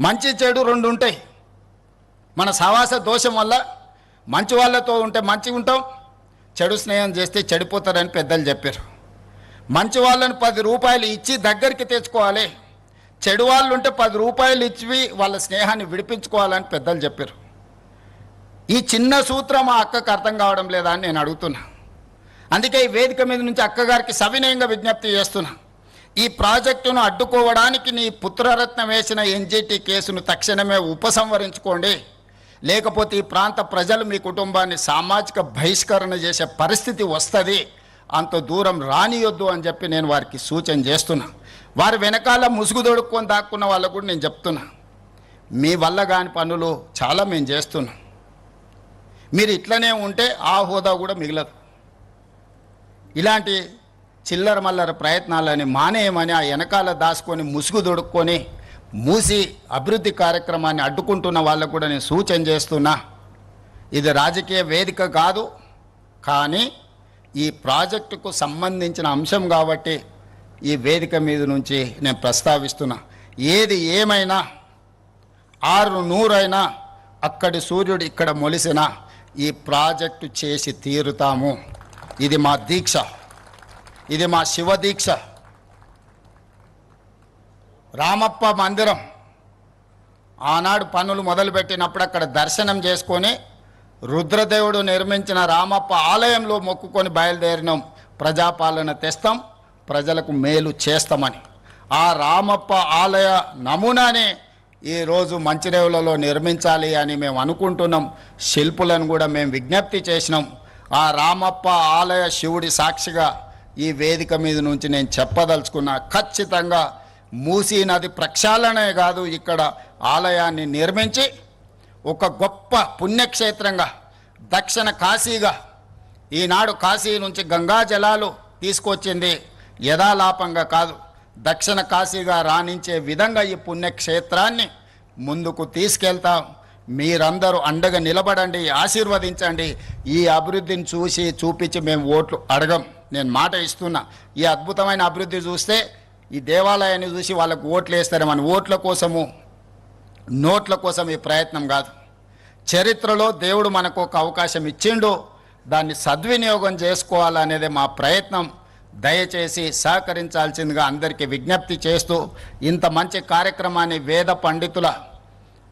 మంచి చెడు రెండు ఉంటాయి. మన సహవాస దోషం వల్ల మంచి వాళ్ళతో ఉంటే మంచిగా ఉంటాం, చెడు స్నేహం చేస్తే చెడిపోతారని పెద్దలు చెప్పారు. మంచి వాళ్ళని 10 రూపాయలు ఇచ్చి దగ్గరికి తెచ్చుకోవాలి, చెడు వాళ్ళు ఉంటే 10 రూపాయలు ఇచ్చి వాళ్ళ స్నేహాన్ని విడిపించుకోవాలని పెద్దలు చెప్పారు. ఈ చిన్న సూత్రం మా అక్కకు అర్థం కావడం లేదా అని నేను అడుగుతున్నా. అందుకే ఈ వేదిక మీద నుంచి అక్కగారికి సవినయంగా విజ్ఞప్తి చేస్తున్నా. ఈ ప్రాజెక్టును అడ్డుకోవడానికి నీ పుత్రరత్నం వేసిన ఎన్జిటి కేసును తక్షణమే ఉపసంహరించుకోండి, లేకపోతే ఈ ప్రాంత ప్రజలు మీ కుటుంబాన్ని సామాజిక బహిష్కరణ చేసే పరిస్థితి వస్తుంది, అంత దూరం రానియొద్దు అని చెప్పి నేను వారికి సూచన చేస్తున్నా. వారి వెనకాల ముసుగు దొడుక్కొని దాక్కున్న వాళ్ళకు కూడా నేను చెప్తున్నా, మీ వల్ల కాని పనులు చాలా మేము చేస్తున్నాం. మీరు ఇట్లనే ఉంటే ఆ హోదా కూడా మిగలదు. ఇలాంటి చిల్లర మల్లర ప్రయత్నాలని మానేయమని ఆ వెనకాల దాచుకొని ముసుగు దొడుక్కొని మూసి అభివృద్ధి కార్యక్రమాన్ని అడ్డుకుంటున్న వాళ్ళకు కూడా నేను సూచన చేస్తున్నా. ఇది రాజకీయ వేదిక కాదు, కానీ ఈ ప్రాజెక్టుకు సంబంధించిన అంశం కాబట్టి ఈ వేదిక మీద నుంచి నేను ప్రస్తావిస్తున్నా. ఏది ఏమైనా 600 అయినా అక్కడి సూర్యుడు ఇక్కడ మొలిసిన ఈ ప్రాజెక్టు చేసి తీరుతాము. ఇది మా దీక్ష, ఇది మా శివ దీక్ష. రామప్ప మందిరం ఆనాడు పనులు మొదలుపెట్టినప్పుడు అక్కడ దర్శనం చేసుకొని రుద్రదేవుడు నిర్మించిన రామప్ప ఆలయంలో మొక్కుకొని బయలుదేరినాం. ప్రజాపాలన తెస్తాం, ప్రజలకు మేలు చేస్తామని. ఆ రామప్ప ఆలయ నమూనానే ఈరోజు మంచిరేవులలో నిర్మించాలి అని మేము అనుకుంటున్నాం. శిల్పులను కూడా మేము విజ్ఞప్తి చేసినాం. ఆ రామప్ప ఆలయ శివుడి సాక్షిగా ఈ వేదిక మీద నుంచి నేను చెప్పదలుచుకున్నా, ఖచ్చితంగా మూసీ నది ప్రక్షాళనే కాదు, ఇక్కడ ఆలయాన్ని నిర్మించి ఒక గొప్ప పుణ్యక్షేత్రంగా, దక్షిణ కాశీగా, ఈనాడు కాశీ నుంచి గంగా జలాలు తీసుకొచ్చింది యథాలాపంగా కాదు, దక్షిణ కాశీగా రాణించే విధంగా ఈ పుణ్యక్షేత్రాన్ని ముందుకు తీసుకెళ్తాం. మీరందరూ అండగా నిలబడండి, ఆశీర్వదించండి. ఈ అభివృద్ధిని చూసి చూపించి మేము ఓట్లు అడగం. నేను మాట ఇస్తున్నా, ఈ అద్భుతమైన అభివృద్ధి చూస్తే ఈ దేవాలయాన్ని చూసి వాళ్ళకు ఓట్లు వేస్తారు. మన ఓట్ల కోసము, నోట్ల కోసం ఈ ప్రయత్నం కాదు. చరిత్రలో దేవుడు మనకు ఒక అవకాశం ఇచ్చిండు, దాన్ని సద్వినియోగం చేసుకోవాలనేదే మా ప్రయత్నం. దయచేసి సహకరించాల్సిందిగా అందరికీ విజ్ఞప్తి చేస్తూ, ఇంత మంచి కార్యక్రమాన్ని వేద పండితుల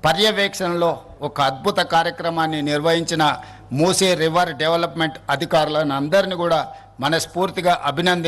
పర్యవేక్షణలో ఒక అద్భుత కార్యక్రమాన్ని నిర్వహించిన మూసీ రివర్ డెవలప్మెంట్ అధికారులను అందరినీ కూడా మనస్ఫూర్తిగా అభినందించారు.